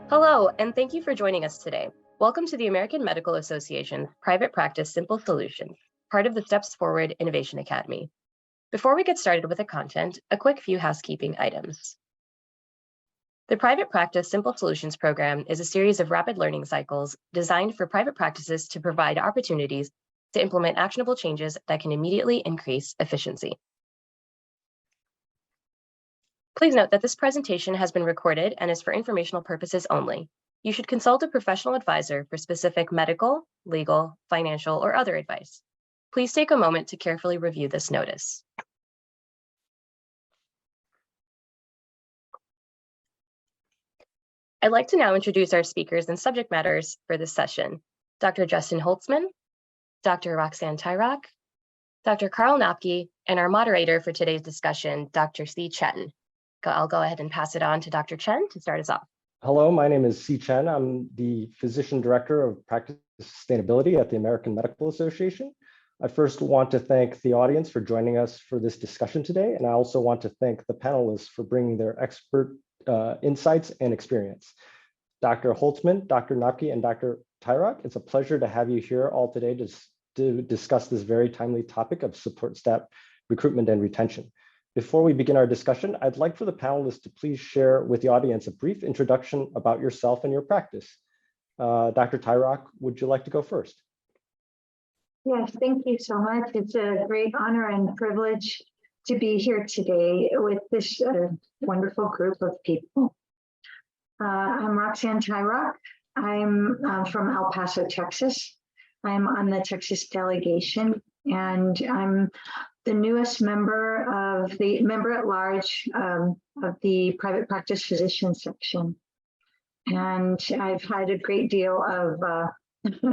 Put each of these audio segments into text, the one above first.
Hello, and thank you for joining us today. Welcome to the American Medical Association Private Practice Simple Solutions, part of the Steps Forward Innovation Academy. Before we get started with the content, a quick few housekeeping items. The Private Practice Simple Solutions program is a series of rapid learning cycles designed for private practices to provide opportunities to implement actionable changes that can immediately increase efficiency. Please note that this presentation has been recorded and is for informational purposes only. You should consult a professional advisor for specific medical, legal, financial, or other advice. Please take a moment to carefully review this notice. I'd like to now introduce our speakers and subject matters for this session: Dr. Justin Holtzman, Dr. Roxanne Tyrock, Dr. Carl Napke, and our moderator for today's discussion, Dr. C. Chen. I'll go ahead and pass it on to Dr. Chen to start us off. Hello, my name is C. Chen. I'm the Physician Director of Practice Sustainability at the American Medical Association. I first want to thank the audience for joining us for this discussion today, and I also want to thank the panelists for bringing their expert insights and experience. Dr. Holtzman, Dr. Napke, and Dr. Tyrock, it's a pleasure to have you here all today to discuss this very timely topic of support staff recruitment and retention. Before we begin our discussion, I'd like for the panelists to please share with the audience a brief introduction about yourself and your practice. Dr. Tyrock, would you like to go first? Yes, thank you so much. It's a great honor and privilege to be here today with this wonderful group of people. I'm Roxanne Tyrock. I'm from El Paso, Texas. I'm on the Texas delegation, and I'm the newest member at large of the private practice physician section. And I've had a great deal of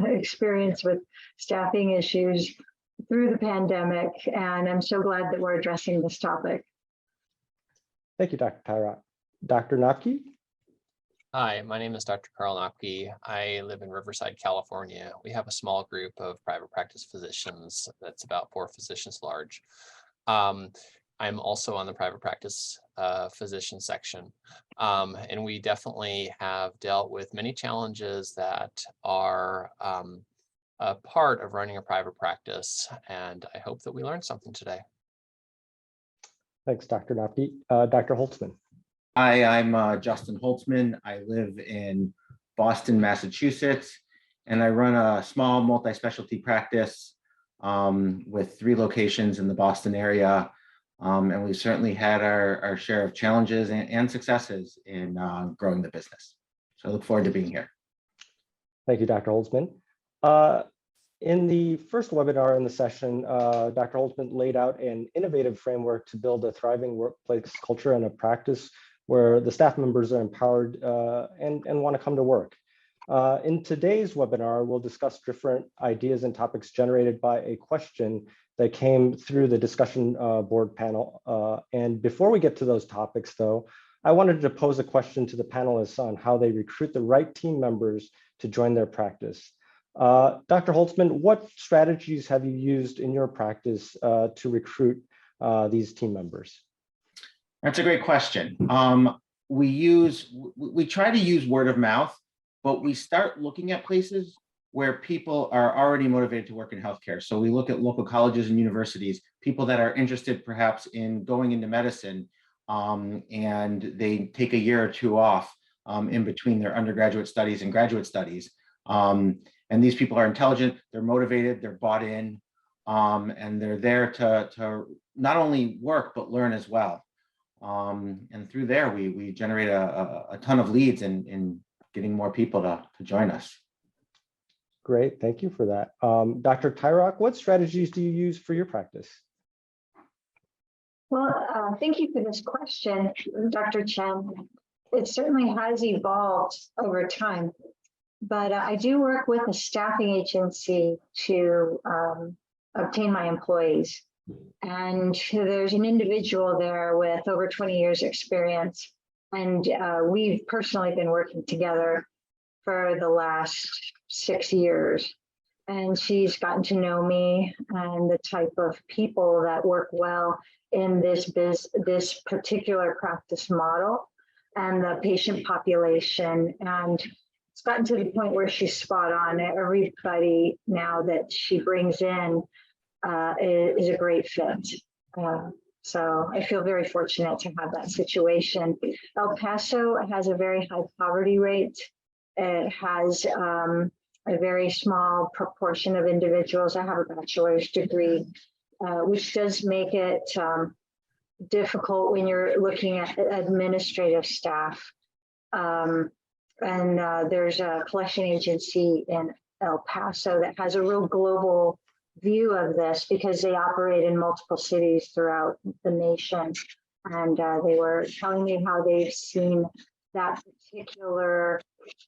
experience with staffing issues through the pandemic, and I'm so glad that we're addressing this topic. Thank you, Dr. Tyrock. Dr. Napke? Hi, my name is Dr. Carl Napke. I live in Riverside, California. We have a small group of private practice physicians that's about 4 physicians large. I'm also on the private practice physician section. And we definitely have dealt with many challenges that are a part of running a private practice. And I hope that we learned something today. Thanks, Dr. Napke. Dr. Holtzman. Hi, I'm Justin Holtzman. I live in Boston, Massachusetts, and I run a small multi-specialty practice with 3 locations in the Boston area. And we've certainly had our share of challenges and successes in growing the business. So I look forward to being here. Thank you, Dr. Holtzman. In the first webinar in the session, Dr. Holtzman laid out an innovative framework to build a thriving workplace culture and a practice where the staff members are empowered and want to come to work. In today's webinar, we'll discuss different ideas and topics generated by a question that came through the discussion board panel. And before we get to those topics, though, I wanted to pose a question to the panelists on how they recruit the right team members to join their practice. Dr. Holtzman, what strategies have you used in your practice to recruit these team members? That's a great question. We try to use word of mouth, but we start looking at places where people are already motivated to work in healthcare. So we look at local colleges and universities, people that are interested perhaps in going into medicine, and they take a year or 2 off in between their undergraduate studies and graduate studies. And these people are intelligent, they're motivated, they're bought in, and they're there to not only work, but learn as well. And through there, we generate a ton of leads in getting more people to join us. Great, thank you for that. Dr. Tyrock, what strategies do you use for your practice? Well, thank you for this question, Dr. Chen. It certainly has evolved over time, but I do work with a staffing agency to obtain my employees. And there's an individual there with over 20 years experience. And we've personally been working together for the last 6 years. and she's gotten to know me and the type of people that work well in this particular practice model and the patient population. And it's gotten to the point where she's spot on. Everybody now that she brings in is a great fit. So I feel very fortunate to have that situation. El Paso has a very high poverty rate. It has a very small proportion of individuals. I have a bachelor's degree, which does make it difficult when you're looking at administrative staff. And there's a collection agency in El Paso that has a real global view of this because they operate in multiple cities throughout the nation. And they were telling me how they've seen that particular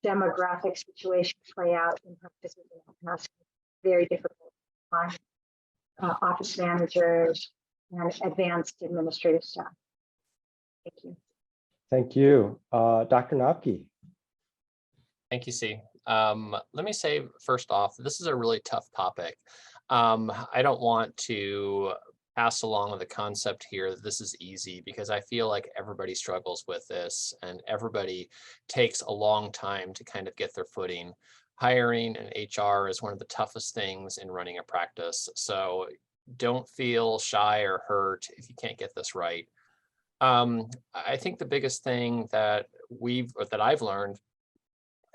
demographic situation play out in practices in El Paso. Very difficult to find office managers and advanced administrative staff. Thank you. Thank you. Dr. Napke. Thank you, C. Let me say first off, this is a really tough topic. I don't want to pass along the concept here that this is easy, because I feel like everybody struggles with this and everybody takes a long time to kind of get their footing. Hiring and HR is one of the toughest things in running a practice. So don't feel shy or hurt if you can't get this right. I think the biggest thing that I've learned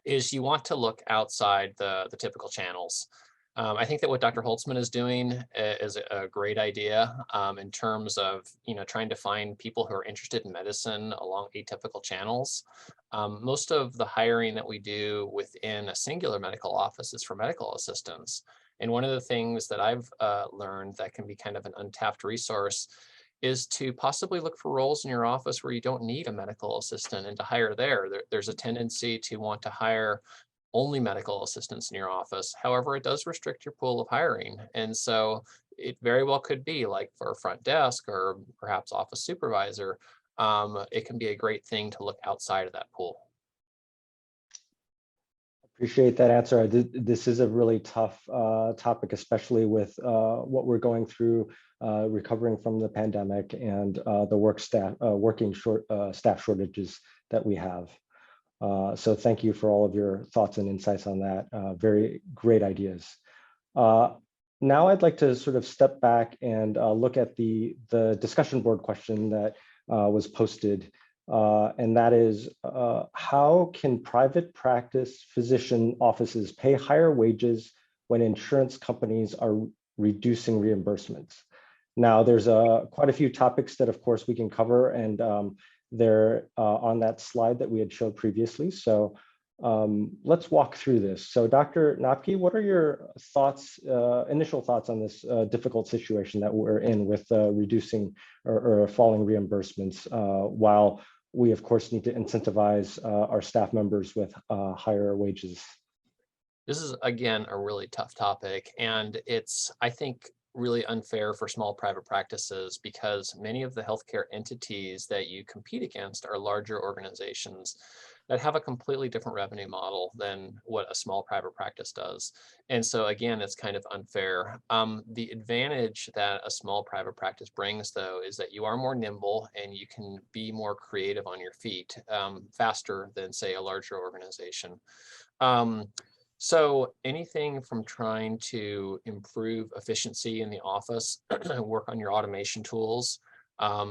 is you want to look outside the typical channels. I think that what Dr. Holtzman is doing is a great idea in terms of, trying to find people who are interested in medicine along atypical channels. Most of the hiring that we do within a singular medical office is for medical assistants. And one of the things that I've learned that can be kind of an untapped resource is to possibly look for roles in your office where you don't need a medical assistant and to hire there. There's a tendency to want to hire only medical assistants in your office. However, it does restrict your pool of hiring. And so it very well could be like for a front desk or perhaps office supervisor, it can be a great thing to look outside of that pool. Appreciate that answer. This is a really tough topic, especially with what we're going through, recovering from the pandemic and the staff shortages that we have. So thank you for all of your thoughts and insights on that. Very great ideas. Now I'd like to sort of step back and look at the discussion board question that was posted. And that is, how can private practice physician offices pay higher wages when insurance companies are reducing reimbursements? Now, there's quite a few topics that, of course, we can cover, and they're on that slide that we had showed previously. So let's walk through this. So Dr. Napke, what are your thoughts, initial thoughts on this difficult situation that we're in with reducing or falling reimbursements, while we, of course, need to incentivize our staff members with higher wages? This is, again, a really tough topic, and it's, I think, really unfair for small private practices because many of the healthcare entities that you compete against are larger organizations that have a completely different revenue model than what a small private practice does. And so again, it's kind of unfair. The advantage that a small private practice brings, though, is that you are more nimble and you can be more creative on your feet faster than, say, a larger organization. So anything from trying to improve efficiency in the office, work on your automation tools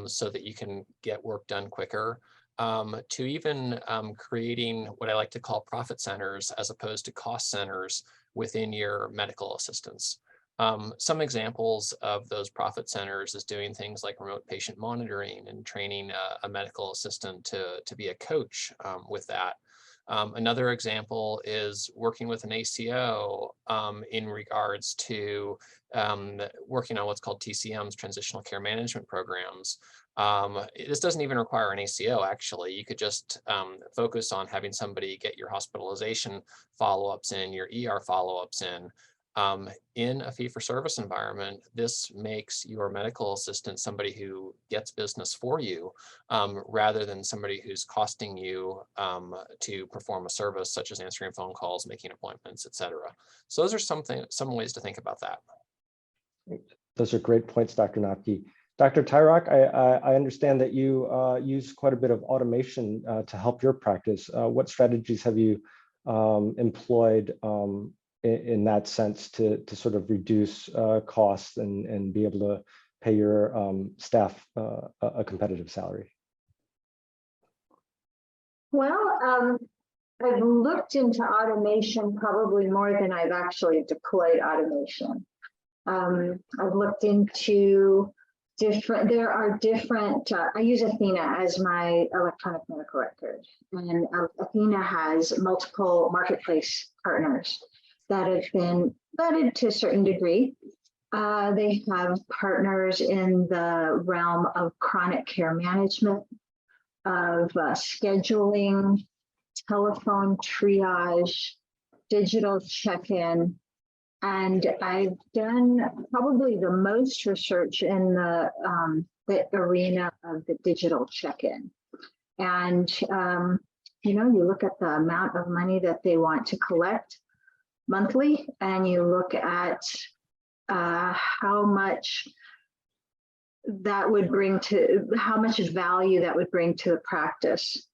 so that you can get work done quicker, to even creating what I like to call profit centers as opposed to cost centers within your medical assistants. Some examples of those profit centers is doing things like remote patient monitoring and training a medical assistant to be a coach with that. Another example is working with an ACO in regards to working on what's called TCMs, transitional care management programs. This doesn't even require an ACO, actually. You could just focus on having somebody get your hospitalization follow-ups in, your ER follow-ups in, In a fee-for-service environment, this makes your medical assistant somebody who gets business for you, rather than somebody who's costing you to perform a service such as answering phone calls, making appointments, etc. So those are some ways to think about that. Those are great points, Dr. Napke. Dr. Tyrock, I understand that you use quite a bit of automation to help your practice. What strategies have you employed in that sense to sort of reduce costs and be able to pay your staff a competitive salary? Well, I've looked into automation probably more than I've actually deployed automation. I've looked into there are different, I use Athena as my electronic medical record, and Athena has multiple marketplace partners that have been vetted to a certain degree. They have partners in the realm of chronic care management, of scheduling, telephone triage, digital check-in, and I've done probably the most research in the arena of the digital check-in. And, you know, you look at the amount of money that they want to collect monthly, and you look at how much that would bring to, how much value that would bring to the practice.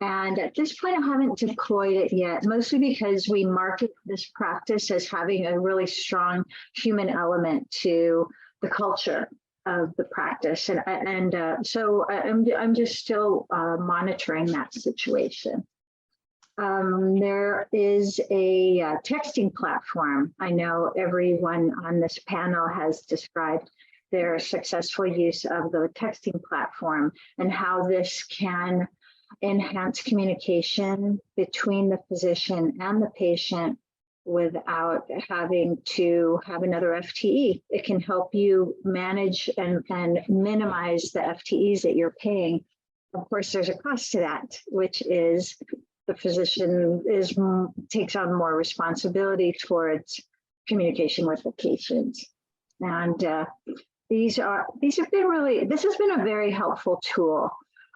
And at this point, I haven't deployed it yet, mostly because we market this practice as having a really strong human element to the culture of the practice. So I'm just still monitoring that situation. There is a texting platform. I know everyone on this panel has described their successful use of the texting platform and how this can enhance communication between the physician and the patient without having to have another FTE. It can help you manage and minimize the FTEs that you're paying. Of course, there's a cost to that, which is the physician takes on more responsibility towards communication with the patients. And this has been a very helpful tool.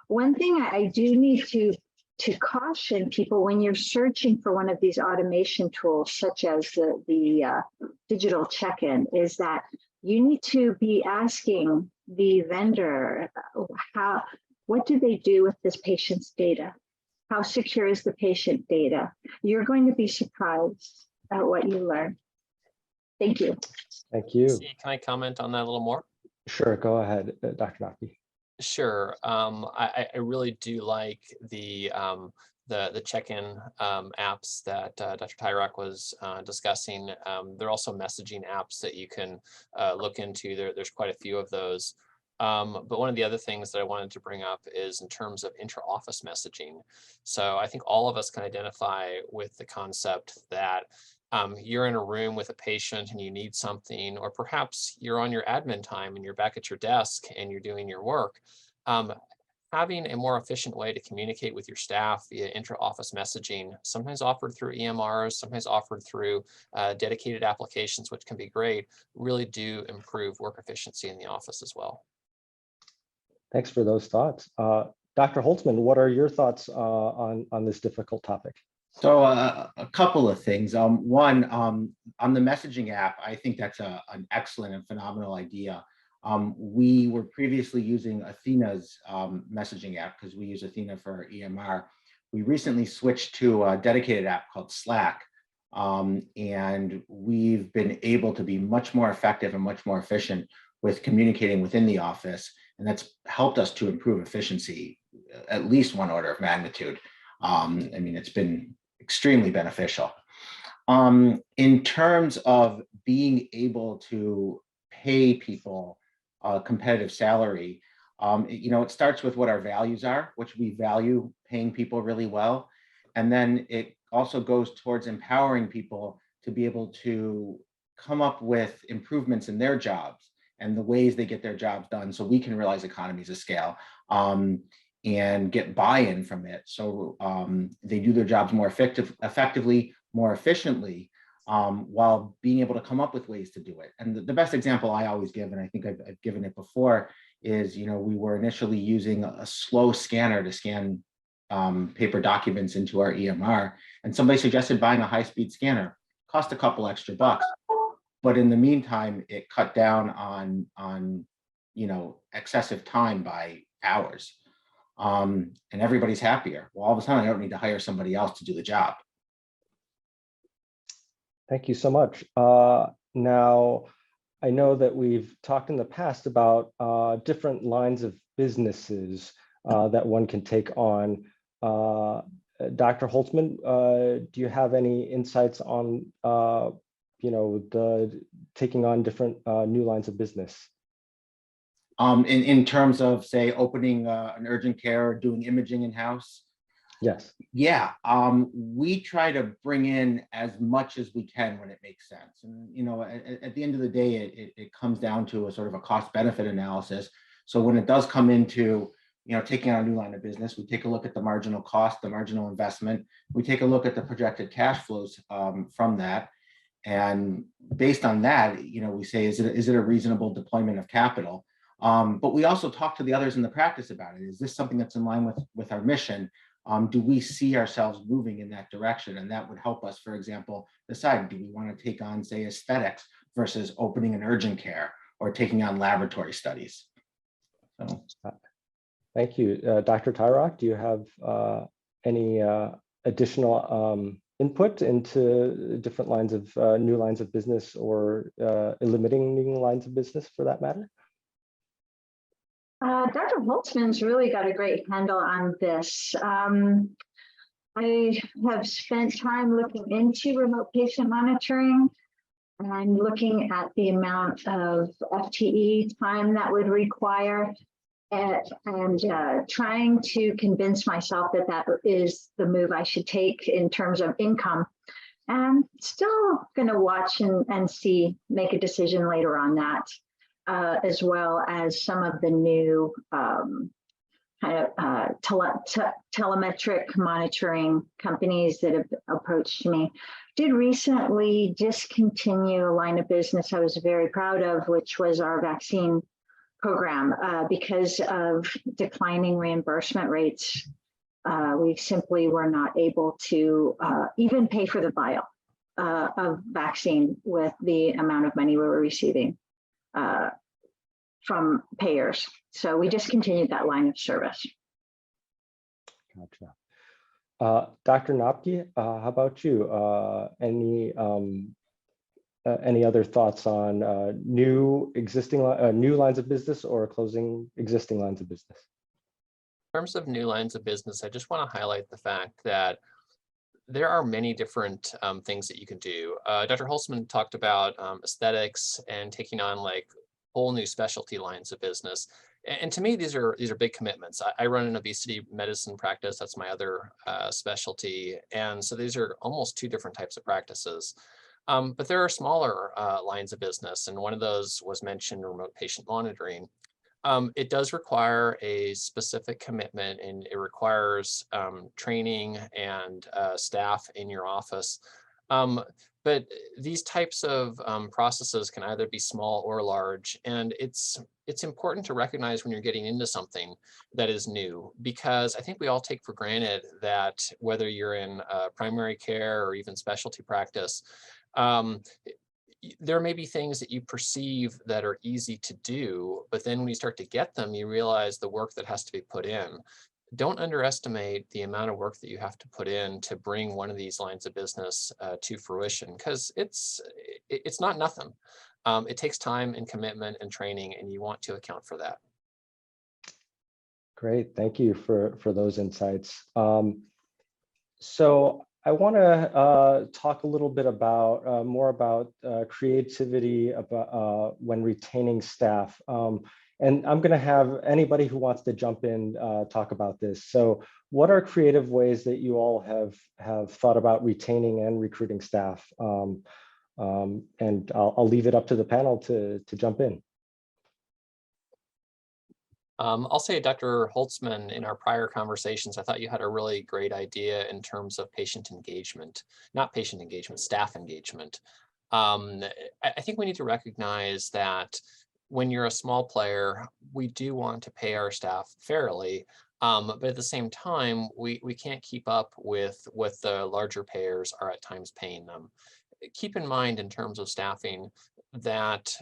One thing I do need to caution people when you're searching for one of these automation tools, such as the digital check-in, is that you need to be asking the vendor, what do they do with this patient's data? How secure is the patient data? You're going to be surprised at what you learn. Thank you. Thank you. Can I comment on that a little more? Sure, go ahead, Dr. Napke. Sure. I really do like the check-in apps that Dr. Tyrock was discussing. There are also messaging apps that you can look into. There's quite a few of those. But one of the other things that I wanted to bring up is in terms of intra-office messaging. So I think all of us can identify with the concept that you're in a room with a patient and you need something, or perhaps you're on your admin time and you're back at your desk and you're doing your work. Having a more efficient way to communicate with your staff via intra-office messaging, sometimes offered through EMRs, sometimes offered through dedicated applications, which can be great, really do improve work efficiency in the office as well. Thanks for those thoughts. Dr. Holtzman, what are your thoughts on this difficult topic? So a couple of things. One, on the messaging app, I think that's an excellent and phenomenal idea. We were previously using Athena's messaging app because we use Athena for our EMR. We recently switched to a dedicated app called Slack, and we've been able to be much more effective and much more efficient with communicating within the office, and that's helped us to improve efficiency at least one order of magnitude. I mean, it's been extremely beneficial. In terms of being able to pay people a competitive salary, you know, it starts with what our values are, which we value paying people really well. And then it also goes towards empowering people to be able to come up with improvements in their jobs and the ways they get their jobs done so we can realize economies of scale. And get buy-in from it, so they do their jobs more effectively, more efficiently, while being able to come up with ways to do it. And the best example I always give, and I think I've given it before, is, we were initially using a slow scanner to scan paper documents into our EMR, and somebody suggested buying a high-speed scanner. Cost a couple extra bucks, but in the meantime, it cut down on excessive time by hours, and everybody's happier. Well, all of a sudden, I don't need to hire somebody else to do the job. Thank you so much. Now, I know that we've talked in the past about different lines of businesses that one can take on. Dr. Holtzman, do you have any insights on the taking on different new lines of business? In terms of, say, opening an urgent care or doing imaging in-house? Yes. Yeah, we try to bring in as much as we can when it makes sense. And, at the end of the day, it comes down to a sort of a cost benefit analysis. So when it does come into, taking on a new line of business, we take a look at the marginal cost, the marginal investment. We take a look at the projected cash flows from that. And based on that, we say, is it a reasonable deployment of capital? But we also talk to the others in the practice about it. Is this something that's in line with our mission? Do we see ourselves moving in that direction? And that would help us, for example, decide, do we want to take on, say, aesthetics versus opening an urgent care or taking on laboratory studies? So. Thank you. Dr. Tyrock, do you have any additional input into different lines of new lines of business or eliminating lines of business for that matter? Dr. Holtzman's really got a great handle on this. I have spent time looking into remote patient monitoring and looking at the amount of FTE time that would require, and trying to convince myself that that is the move I should take in terms of income. And still going to watch and see, make a decision later on that. As well as some of the new telemetric monitoring companies that have approached me. Did recently discontinue a line of business I was very proud of, which was our vaccine program, because of declining reimbursement rates. We simply were not able to even pay for the vial of vaccine with the amount of money we were receiving from payers. So we discontinued that line of service. Gotcha. Dr. Napke, how about you? Any other thoughts on new lines of business or closing existing lines of business? In terms of new lines of business, I just want to highlight the fact that there are many different things that you can do. Dr. Holtzman talked about aesthetics and taking on like whole new specialty lines of business. And to me, these are big commitments. I run an obesity medicine practice. That's my other specialty. And so these are almost two different types of practices. But there are smaller lines of business. And one of those was mentioned, remote patient monitoring. It does require a specific commitment, and it requires training and staff in your office. But these types of processes can either be small or large, and it's important to recognize when you're getting into something that is new, because I think we all take for granted that whether you're in primary care or even specialty practice, there may be things that you perceive that are easy to do, but then when you start to get them, you realize the work that has to be put in. Don't underestimate the amount of work that you have to put in to bring one of these lines of business to fruition, because it's not nothing. It takes time and commitment and training, and you want to account for that. Great, thank you for those insights. So I want to talk a little bit about more about creativity about when retaining staff. And I'm going to have anybody who wants to jump in talk about this. So what are creative ways that you all have thought about retaining and recruiting staff? And I'll leave it up to the panel to jump in. I'll say, Dr. Holtzman, in our prior conversations, I thought you had a really great idea in terms of patient engagement, not patient engagement, staff engagement. I think we need to recognize that when you're a small player, we do want to pay our staff fairly. But at the same time, we can't keep up with what the larger payers are at times paying them. Keep in mind in terms of staffing that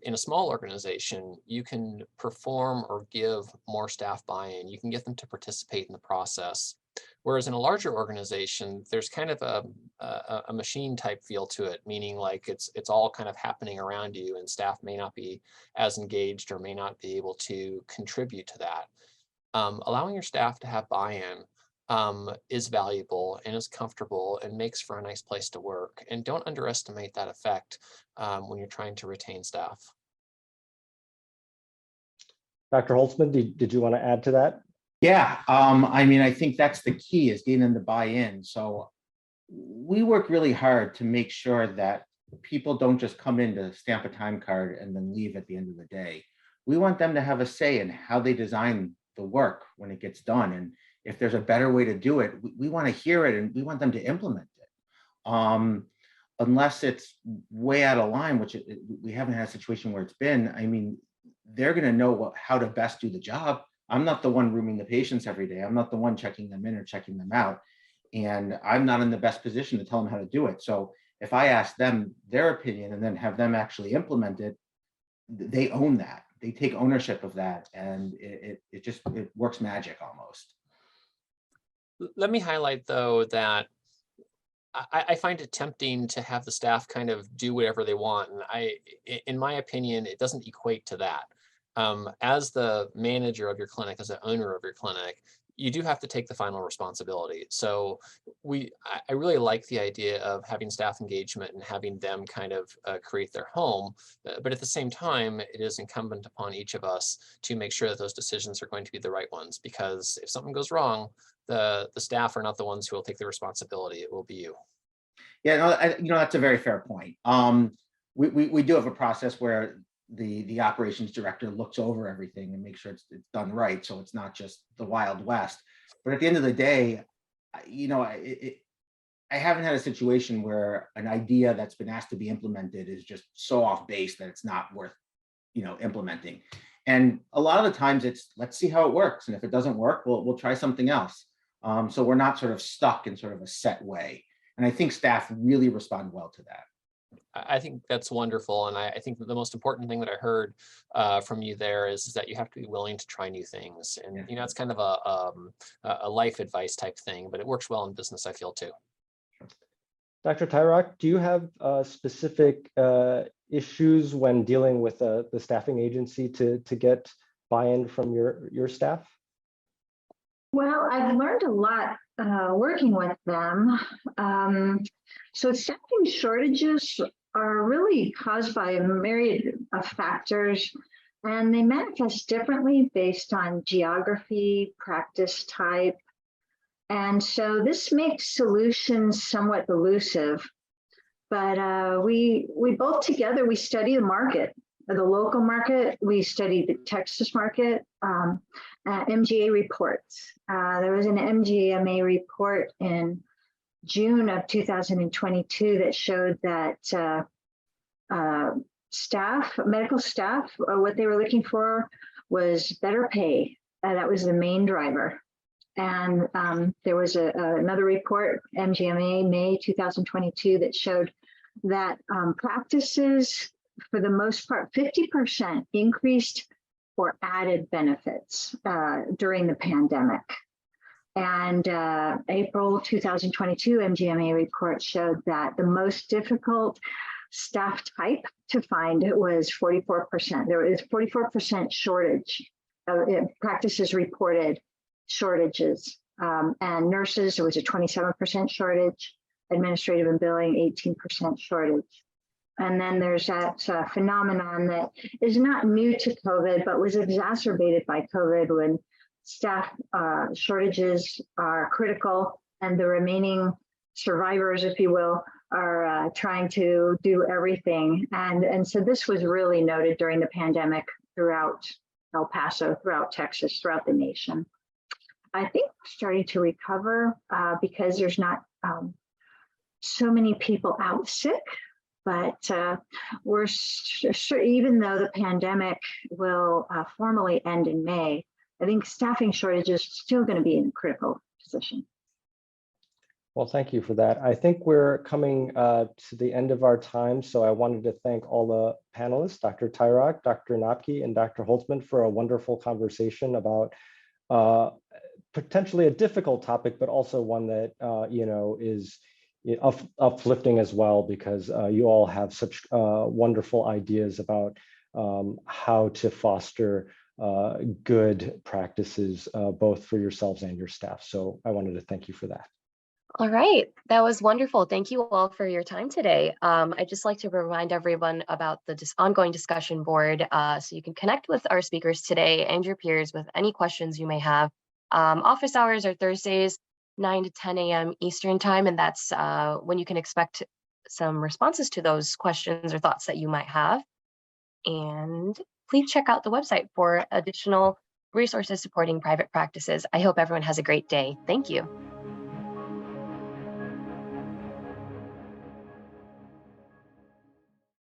in a small organization, you can perform or give more staff buy-in. You can get them to participate in the process. Whereas in a larger organization, there's kind of a machine type feel to it, meaning like it's all kind of happening around you and staff may not be as engaged or may not be able to contribute to that. Allowing your staff to have buy-in is valuable and is comfortable and makes for a nice place to work. And don't underestimate that effect when you're trying to retain staff. Dr. Holtzman, did you want to add to that? Yeah, I mean, I think that's the key, is getting them to buy in. So we work really hard to make sure that people don't just come in to stamp a time card and then leave at the end of the day. We want them to have a say in how they design the work when it gets done. And if there's a better way to do it, we want to hear it and we want them to implement it. Unless it's way out of line, which we haven't had a situation where it's been, I mean, they're going to know how to best do the job. I'm not the one rooming the patients every day. I'm not the one checking them in or checking them out. And I'm not in the best position to tell them how to do it. So if I ask them their opinion and then have them actually implement it, they own that. They take ownership of that. And it works magic almost. Let me highlight, though, that I find it tempting to have the staff kind of do whatever they want. And in my opinion, it doesn't equate to that. As the manager of your clinic, as the owner of your clinic, you do have to take the final responsibility. So I really like the idea of having staff engagement and having them kind of create their home. But at the same time, it is incumbent upon each of us to make sure that those decisions are going to be the right ones, because if something goes wrong, the staff are not the ones who will take the responsibility. It will be you. Yeah, no, that's a very fair point. We do have a process where the operations director looks over everything and makes sure it's done right, so it's not just the Wild West. But at the end of the day, I haven't had a situation where an idea that's been asked to be implemented is just so off base that it's not worth implementing. And a lot of the times it's, let's see how it works, and if it doesn't work, we'll try something else. So we're not sort of stuck in sort of a set way. And I think staff really respond well to that. I think that's wonderful. And I think the most important thing that I heard from you there is that you have to be willing to try new things. And, Yeah. it's kind of a life advice type thing, but it works well in business, I feel, too. Dr. Tyrock, do you have specific issues when dealing with the staffing agency to get buy-in from your staff? Well, I've learned a lot working with them. So staffing shortages are really caused by a myriad of factors, and they manifest differently based on geography, practice type. And so this makes solutions somewhat elusive. But we both together, we study the market, the local market, we study the Texas market, MGA reports. There was an MGMA report in June of 2022 that showed that medical staff, what they were looking for was better pay. That was the main driver. And there was another report, MGMA, May 2022, that showed that practices, for the most part, 50% increased or added benefits during the pandemic. And April 2022 MGMA report showed that the most difficult staff type to find was 44%. There was 44% shortage. Practices reported shortages. And nurses, there was a 27% shortage. Administrative and billing, 18% shortage. And then there's that phenomenon that is not new to COVID, but was exacerbated by COVID, when staff shortages are critical and the remaining survivors, if you will, are trying to do everything. And so this was really noted during the pandemic throughout El Paso, throughout Texas, throughout the nation. I think we're starting to recover because there's not so many people out sick, but we're sure, even though the pandemic will formally end in May, I think staffing shortage is still going to be in a critical position. Well, thank you for that. I think we're coming to the end of our time, so I wanted to thank all the panelists, Dr. Tyrock, Dr. Napke, and Dr. Holtzman, for a wonderful conversation about potentially a difficult topic, but also one that is uplifting as well, because you all have such wonderful ideas about how to foster good practices, both for yourselves and your staff. So I wanted to thank you for that. All right, that was wonderful. Thank you all for your time today. I'd just like to remind everyone about the ongoing discussion board, so you can connect with our speakers today and your peers with any questions you may have. Office hours are Thursdays, 9 to 10 a.m. Eastern time, and that's when you can expect some responses to those questions or thoughts that you might have. And please check out the website for additional resources supporting private practices. I hope everyone has a great day. Thank you.